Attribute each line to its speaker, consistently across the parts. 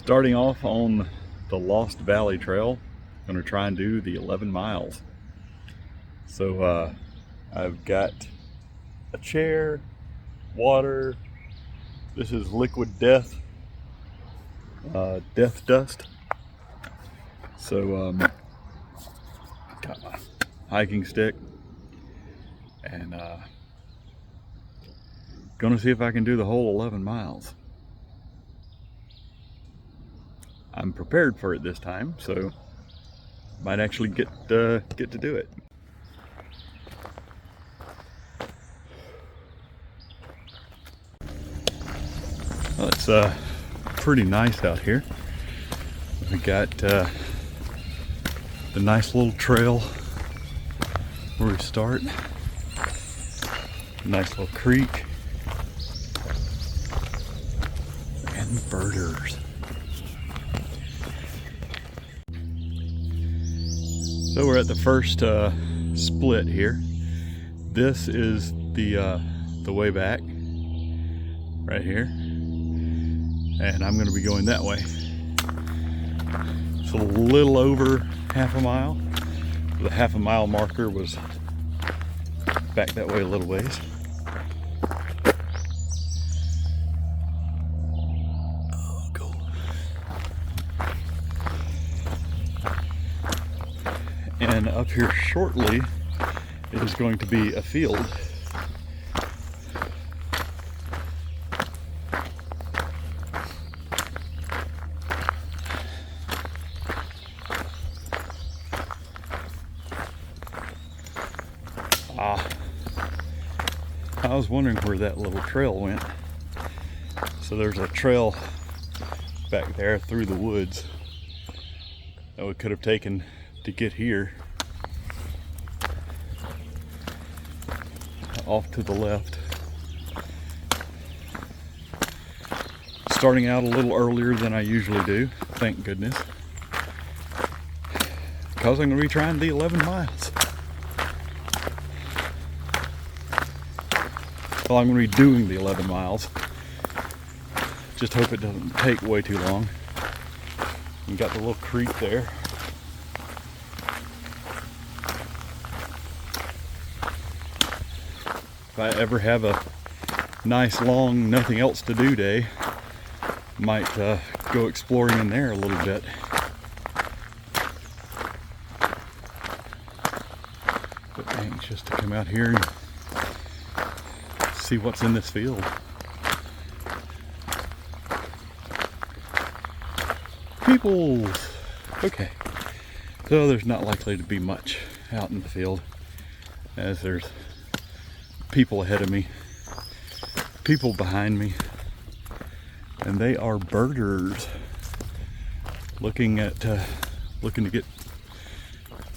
Speaker 1: Starting off on the Lost Valley Trail, I'm going to try and do the 11 miles. So I've got a chair, water. This is liquid death, death dust. So got my hiking stick and gonna see if I can do the whole 11 miles. I'm prepared for it this time, so might actually get to do it. Well, it's pretty nice out here. We got the nice little trail where we start. Nice little creek. And birders. So we're at the first split here. This is the way back right here, and I'm going to be going that way. It's a little over half a mile. The half a mile marker was back that way a little ways. Oh, cool. And up here shortly is going to be a field. I was wondering where that little trail went. So there's a trail back there through the woods that we could have taken to get here. Off to the left. Starting out a little earlier than I usually do, thank goodness. Because I'm going to be trying the 11 miles. Well, I'm going to be doing the 11 miles. Just hope it doesn't take way too long. You got the little creek there. If I ever have a nice long nothing else to do day, might go exploring in there a little bit. But anxious to come out here and see what's in this field. People! Okay, so there's not likely to be much out in the field, as there's people ahead of me, people behind me, and they are birders looking to get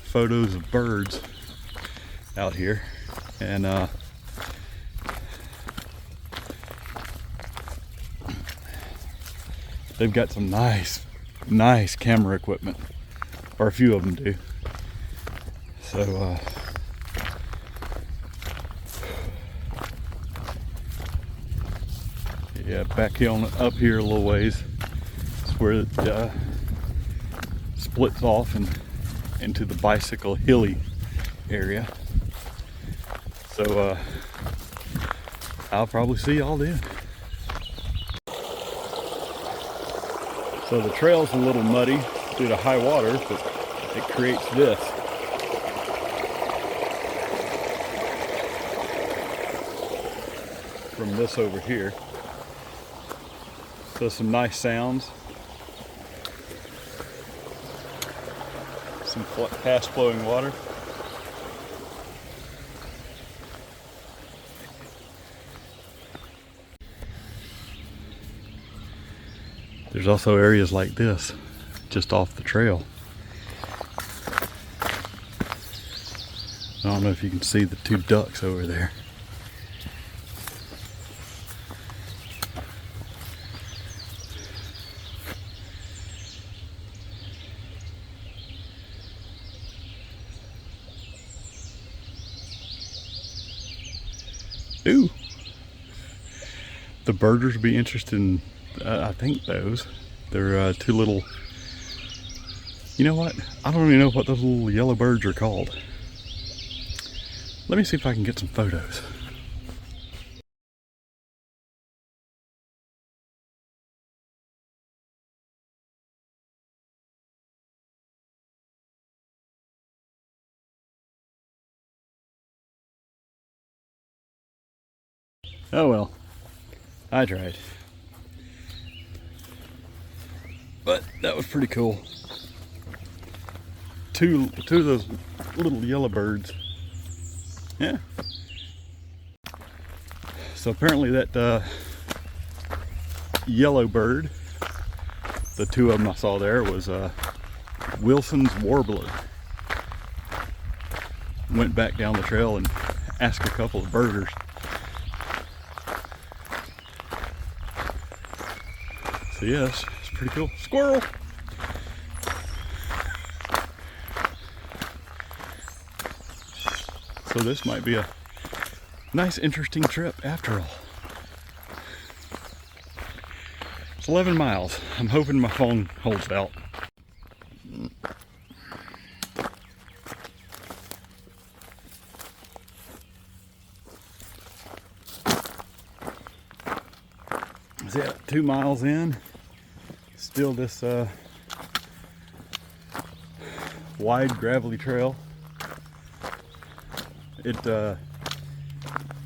Speaker 1: photos of birds out here. And they've got some nice camera equipment, or a few of them do. So yeah, back up here a little ways is where it splits off and into the bicycle hilly area. So I'll probably see y'all then. So the trail's a little muddy due to high water, but it creates this. From this over here. So some nice sounds. Some fast flowing water. There's also areas like this, just off the trail. I don't know if you can see the two ducks over there. Ooh! The birders would be interested in, I think those. They're two little, you know what? I don't even know what those little yellow birds are called. Let me see if I can get some photos. Oh well, I tried. But that was pretty cool. Two of those little yellow birds. Yeah. So apparently that yellow bird, the two of them I saw there, was Wilson's warbler. Went back down the trail and asked a couple of birders. So yes, it's pretty cool. Squirrel! So this might be a nice, interesting trip after all. It's 11 miles. I'm hoping my phone holds out. So yeah, 2 miles in, still this wide gravelly trail.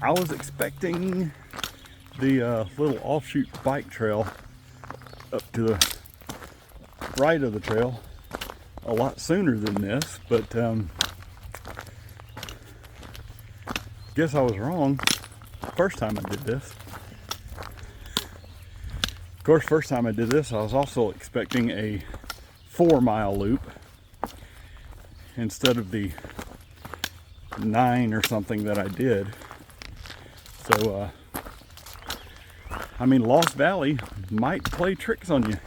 Speaker 1: I was expecting the little offshoot bike trail up to the right of the trail a lot sooner than this, but guess I was wrong first time I did this. Of course, first time I did this, I was also expecting a 4-mile loop instead of the 9 or something that I did. So I mean, Lost Valley might play tricks on you.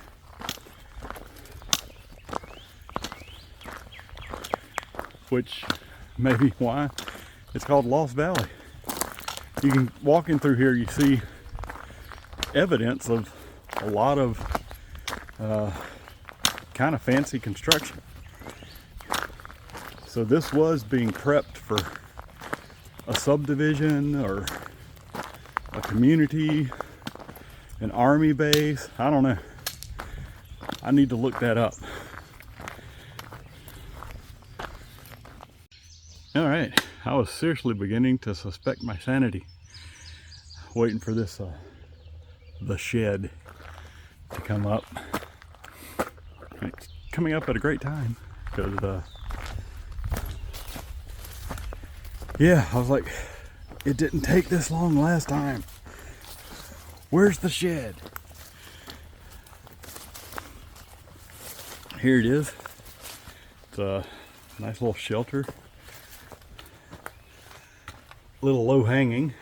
Speaker 1: Which may be why it's called Lost Valley. You can walk in through here, you see evidence of a lot of kind of fancy construction. So this was being prepped for a subdivision or a community, an army base. I don't know. I need to look that up. All right, I was seriously beginning to suspect my sanity, waiting for this the shed to come up. It's coming up at a great time because yeah, I was like, it didn't take this long last time. Where's the shed? Here it is. It's a nice little shelter. A little low hanging.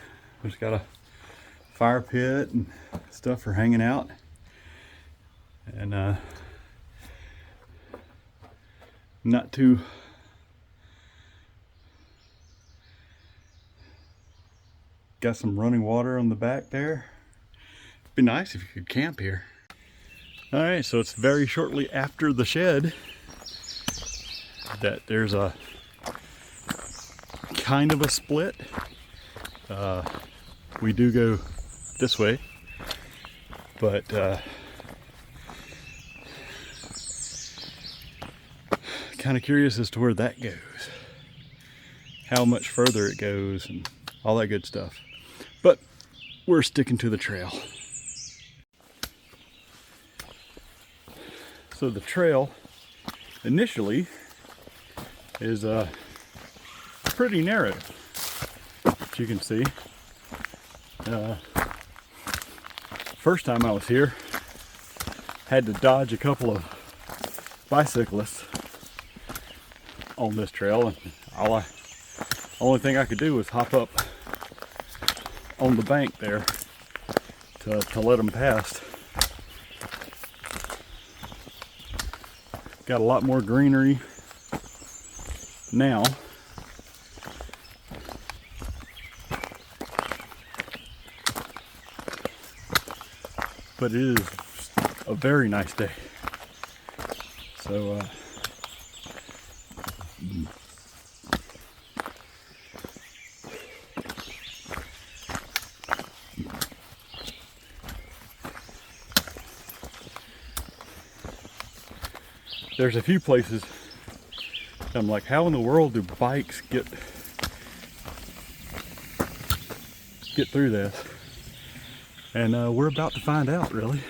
Speaker 1: It's got a fire pit and stuff for hanging out. And not too got some running water on the back there. It'd be nice if you could camp here. All right, so it's very shortly after the shed that there's a kind of a split. We do go this way, but kind of curious as to where that goes, how much further it goes and all that good stuff. But we're sticking to the trail. So the trail initially is pretty narrow, as you can see. First time I was here, had to dodge a couple of bicyclists on this trail, and only thing I could do was hop up on the bank there to let them pass. Got a lot more greenery now. But it is a very nice day. So there's a few places I'm like, how in the world do bikes get through this? And we're about to find out, really.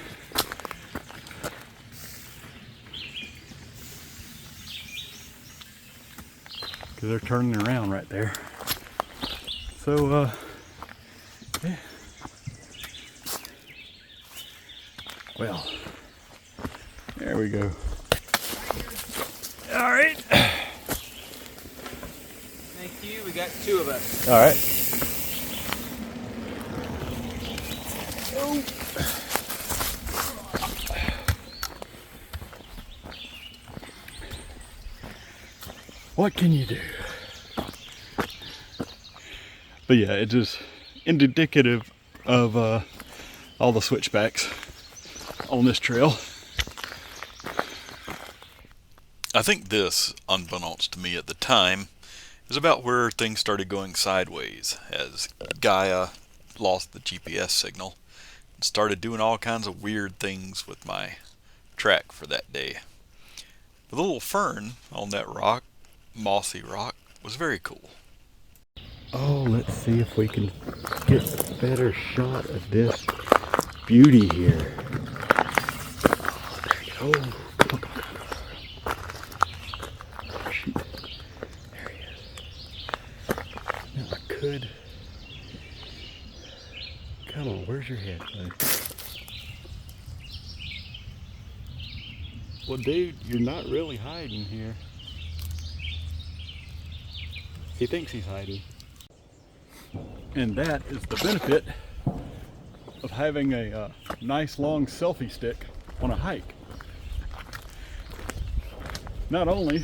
Speaker 1: Because they're turning around right there. So, yeah. Well, there we go. All right.
Speaker 2: Thank you. We got 2 of us.
Speaker 1: All right. Oh. What can you do? But yeah, it's just indicative of all the switchbacks on this trail.
Speaker 3: I think this, unbeknownst to me at the time, is about where things started going sideways as Gaia lost the GPS signal and started doing all kinds of weird things with my track for that day. The little fern on that rock, mossy rock, was very cool.
Speaker 1: Oh, let's see if we can get a better shot of this beauty here. Oh, there you go. Come on. Oh, shoot. There he is. Now I could. Come on, where's your head, buddy? Well, dude, you're not really hiding here. He thinks he's hiding. And that is the benefit of having a nice long selfie stick on a hike. Not only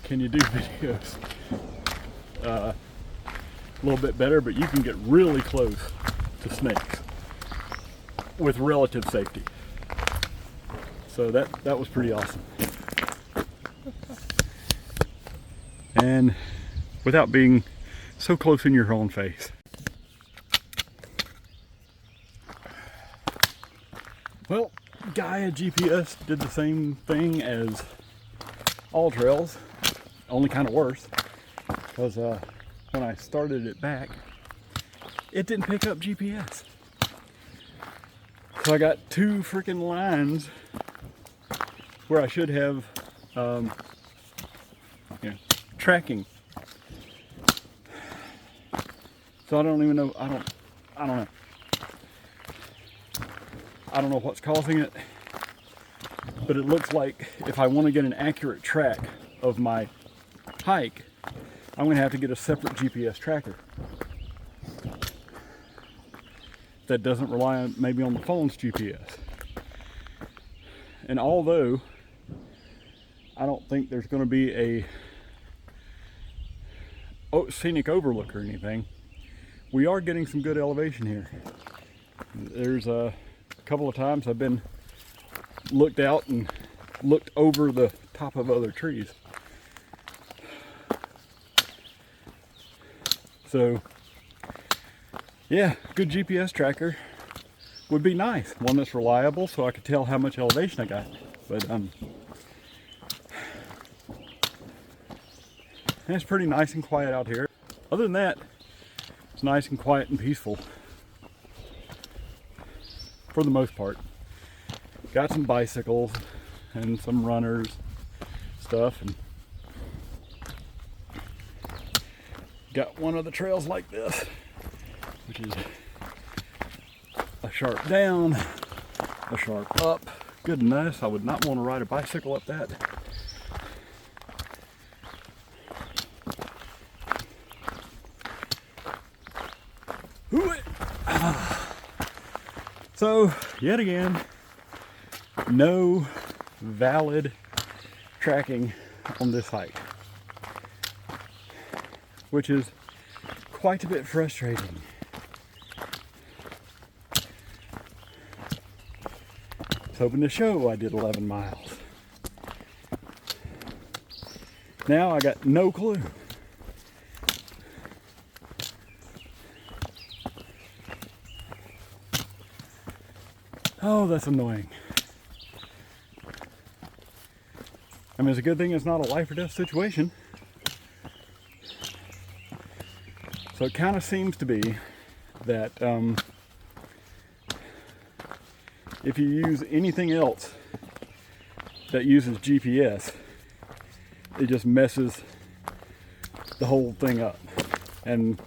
Speaker 1: can you do videos a little bit better, but you can get really close to snakes with relative safety. So that was pretty awesome. And without being so close in your own face. Well, Gaia GPS did the same thing as all trails, only kind of worse. Because when I started it back, it didn't pick up GPS. So I got 2 freaking lines where I should have tracking. So I don't even know, I don't know. I don't know what's causing it, but it looks like if I want to get an accurate track of my hike, I'm going to have to get a separate GPS tracker that doesn't rely on maybe on the phone's GPS. And although I don't think there's going to be a scenic overlook or anything, we are getting some good elevation here. There's a couple of times I've been looked out and looked over the top of other trees. So yeah, good GPS tracker would be nice. One that's reliable so I could tell how much elevation I got. But it's pretty nice and quiet out here. Other than that, it's nice and quiet and peaceful for the most part. Got some bicycles and some runners stuff, and got one of the trails like this, which is a sharp down, a sharp up. Goodness, I would not want to ride a bicycle up that. So, yet again, no valid tracking on this hike, which is quite a bit frustrating. was hoping to show I did 11 miles. Now I got no clue. Oh, that's annoying. I mean, it's a good thing it's not a life or death situation. So it kind of seems to be that if you use anything else that uses GPS, it just messes the whole thing up. And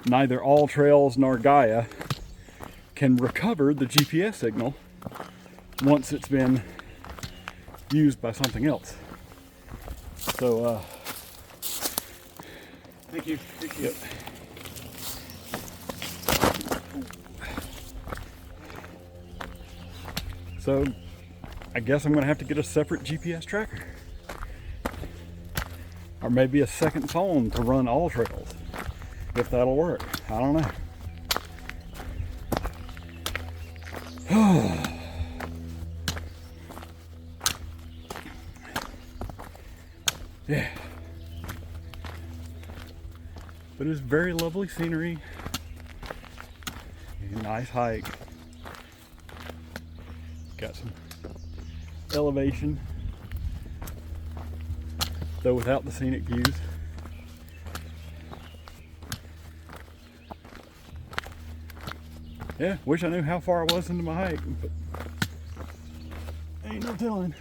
Speaker 1: neither All Trails nor Gaia can recover the GPS signal once it's been used by something else. So,
Speaker 2: Thank you.
Speaker 1: yep. So, I guess I'm gonna have to get a separate GPS tracker. Or maybe a second phone to run All Trails, if that'll work. I don't know. Yeah. But it's very lovely scenery. A nice hike. Got some elevation, though without the scenic views. Yeah, wish I knew how far I was into my hike, but ain't no telling.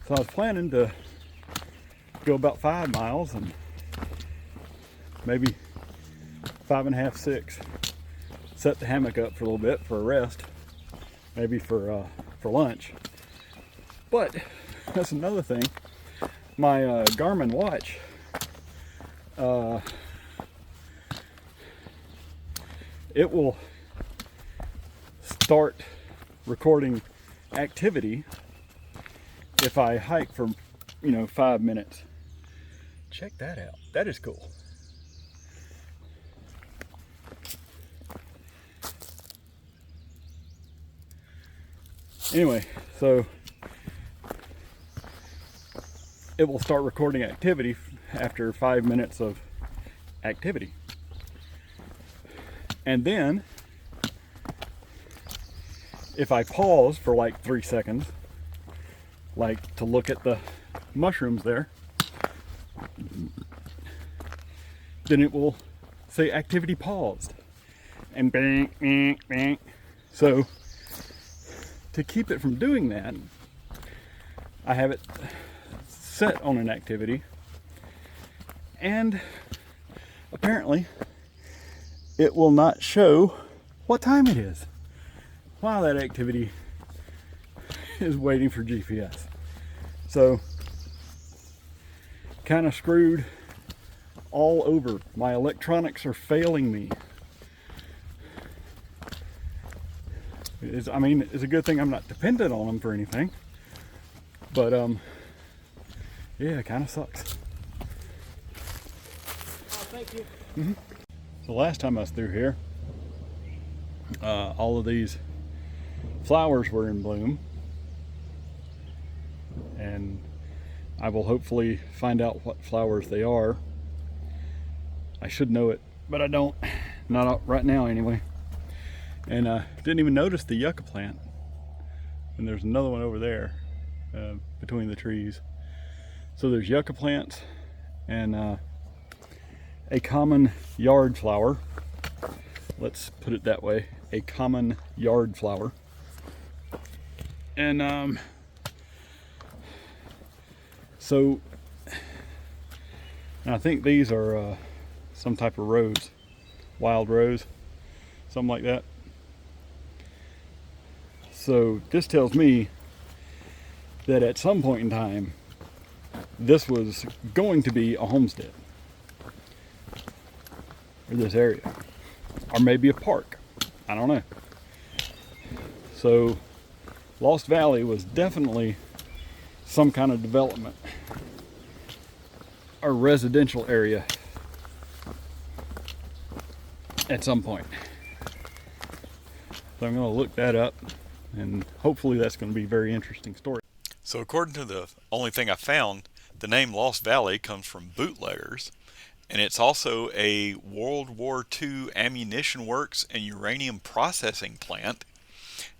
Speaker 1: So I was planning to go about 5 miles and maybe 5.5, 6. Set the hammock up for a little bit for a rest, maybe for lunch. But that's another thing. My Garmin watch, it will start recording activity if I hike for, 5 minutes. Check that out. That is cool. Anyway, so it will start recording activity after 5 minutes of activity. And then if I pause for like 3 seconds, like to look at the mushrooms there, then it will say activity paused and bang, bang, bang. So to keep it from doing that, I have it set on an activity, and apparently it will not show what time it is while that activity is waiting for GPS. So kind of screwed all over. My electronics are failing me. It's a good thing I'm not dependent on them for anything, but yeah, it kind of sucks.
Speaker 2: Oh, thank you.
Speaker 1: Mm-hmm. The last time I was through here, all of these flowers were in bloom, and I will hopefully find out what flowers they are. I should know it, but I don't. Not right now anyway. And didn't even notice the yucca plant. And there's another one over there between the trees. So there's yucca plants and a common yard flower. Let's put it that way. A common yard flower. And so I think these are some type of rose, wild rose, something like that. So this tells me that at some point in time, this was going to be a homestead, or this area, or maybe a park. I don't know. So Lost Valley was definitely some kind of development. our residential area at some point. So I'm going to look that up, and hopefully that's going to be a very interesting story.
Speaker 3: So according to the only thing I found, the name Lost Valley comes from bootleggers, and it's also a World War II ammunition works and uranium processing plant.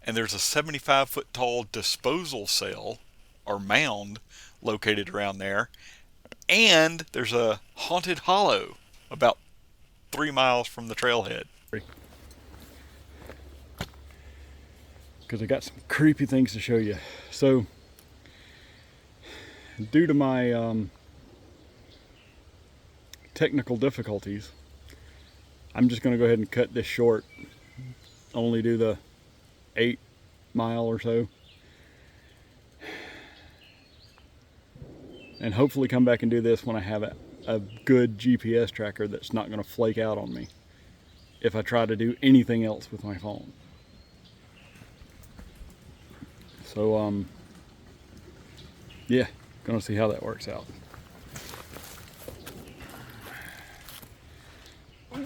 Speaker 3: And there's a 75-foot tall disposal cell or mound located around there. And there's a haunted hollow about 3 miles from the trailhead.
Speaker 1: Because I got some creepy things to show you. So, due to my technical difficulties, I'm just going to go ahead and cut this short. Only do the 8 mile or so. And hopefully come back and do this when I have a good GPS tracker that's not going to flake out on me if I try to do anything else with my phone. So, yeah, gonna see how that works out. Oh,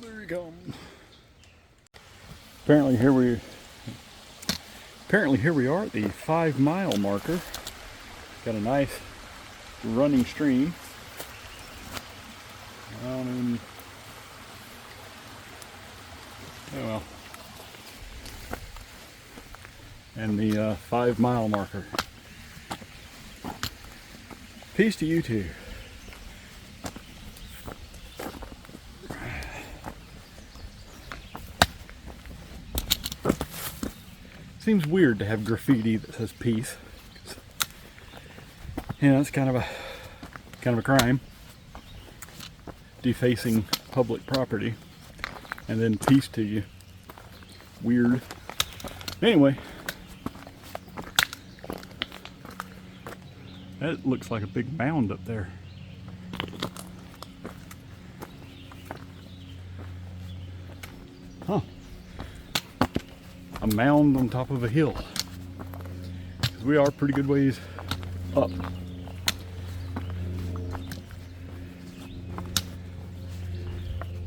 Speaker 1: there we go. Apparently here we are at the 5 mile marker. Got a nice running stream. Oh well. And the 5 mile marker. Peace to you too. Seems weird to have graffiti that says peace. Yeah, it's kind of a crime. Defacing public property. And then peace to you. Weird. Anyway. That looks like a big mound up there. Huh. A mound on top of a hill. 'Cause we are pretty good ways up.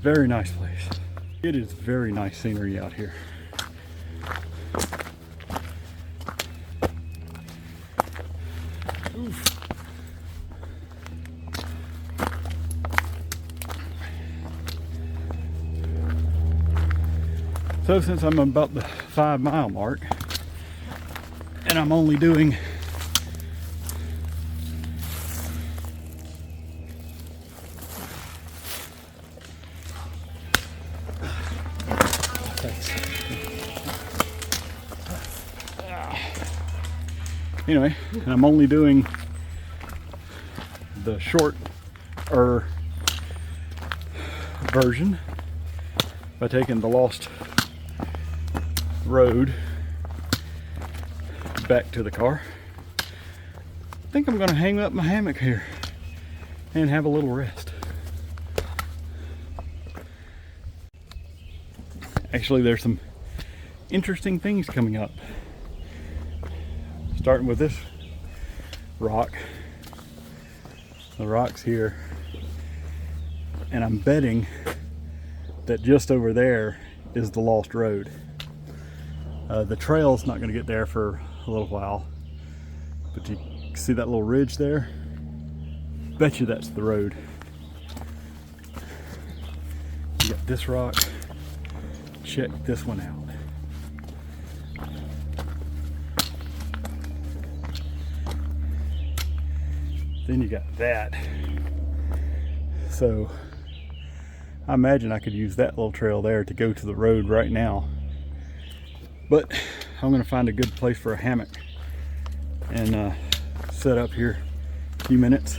Speaker 1: Very nice place. It is very nice scenery out here. Oof. So since I'm about the 5 mile mark, and I'm only doing anyway, and I'm only doing the shorter version by taking the lost road back to the car. I think I'm going to hang up my hammock here and have a little rest. Actually, there's some interesting things coming up. Starting with this rock. The rock's here. And I'm betting that just over there is the lost road. The trail's not going to get there for a little while. But you see that little ridge there? Bet you that's the road. You got this rock. Check this one out. Then you got that. So I imagine I could use that little trail there to go to the road right now. But I'm going to find a good place for a hammock and set up here a few minutes.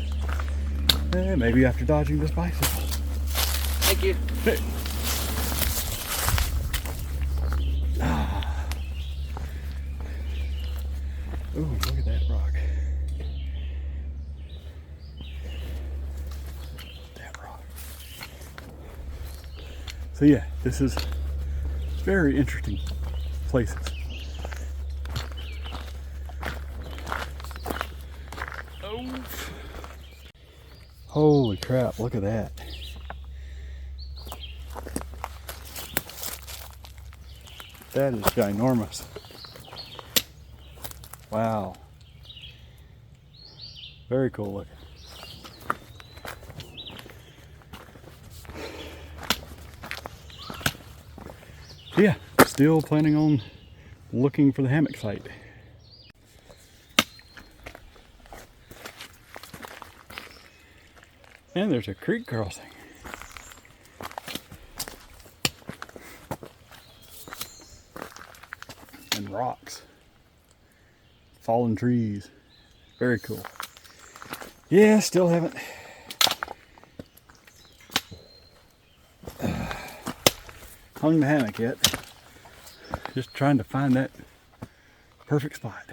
Speaker 1: Maybe after dodging this bicycle.
Speaker 2: Thank you.
Speaker 1: Hey. Oh, look at that rock. That rock. So yeah, this is very interesting places. Holy crap, look at that. That is ginormous. Wow. Very cool looking. Yeah, still planning on looking for the hammock site. And there's a creek crossing. And rocks. Fallen trees. Very cool. Yeah, still haven't hung the hammock yet. Just trying to find that perfect spot.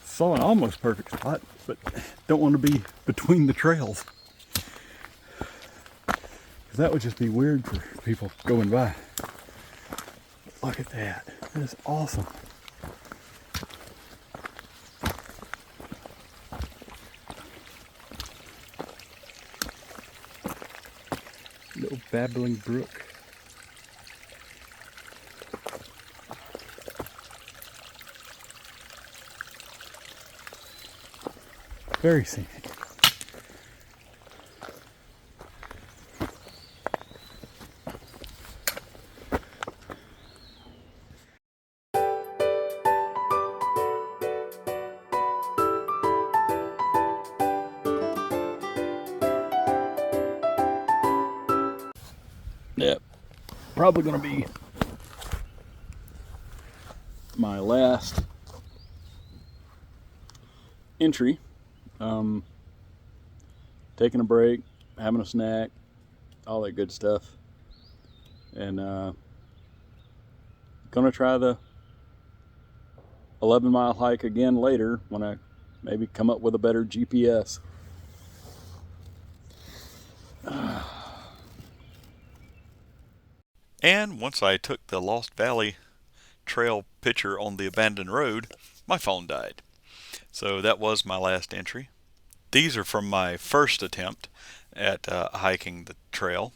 Speaker 1: Saw an almost perfect spot, but don't want to be between the trails. That would just be weird for people going by. Look at that. That is awesome. Little babbling brook. Very scenic. Yep, probably gonna be my last entry. Taking a break, having a snack, all that good stuff, and gonna try the 11-mile hike again later when I maybe come up with a better GPS.
Speaker 3: And once I took the Lost Valley Trail picture on the abandoned road, my phone died. So that was my last entry. These are from my first attempt at hiking the trail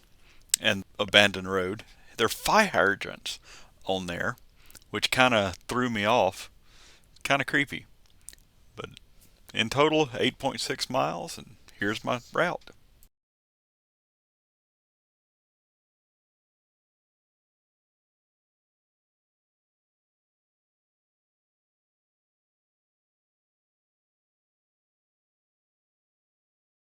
Speaker 3: and abandoned road. There are fire hydrants on there, which kind of threw me off. Kind of creepy. But in total, 8.6 miles, and here's my route.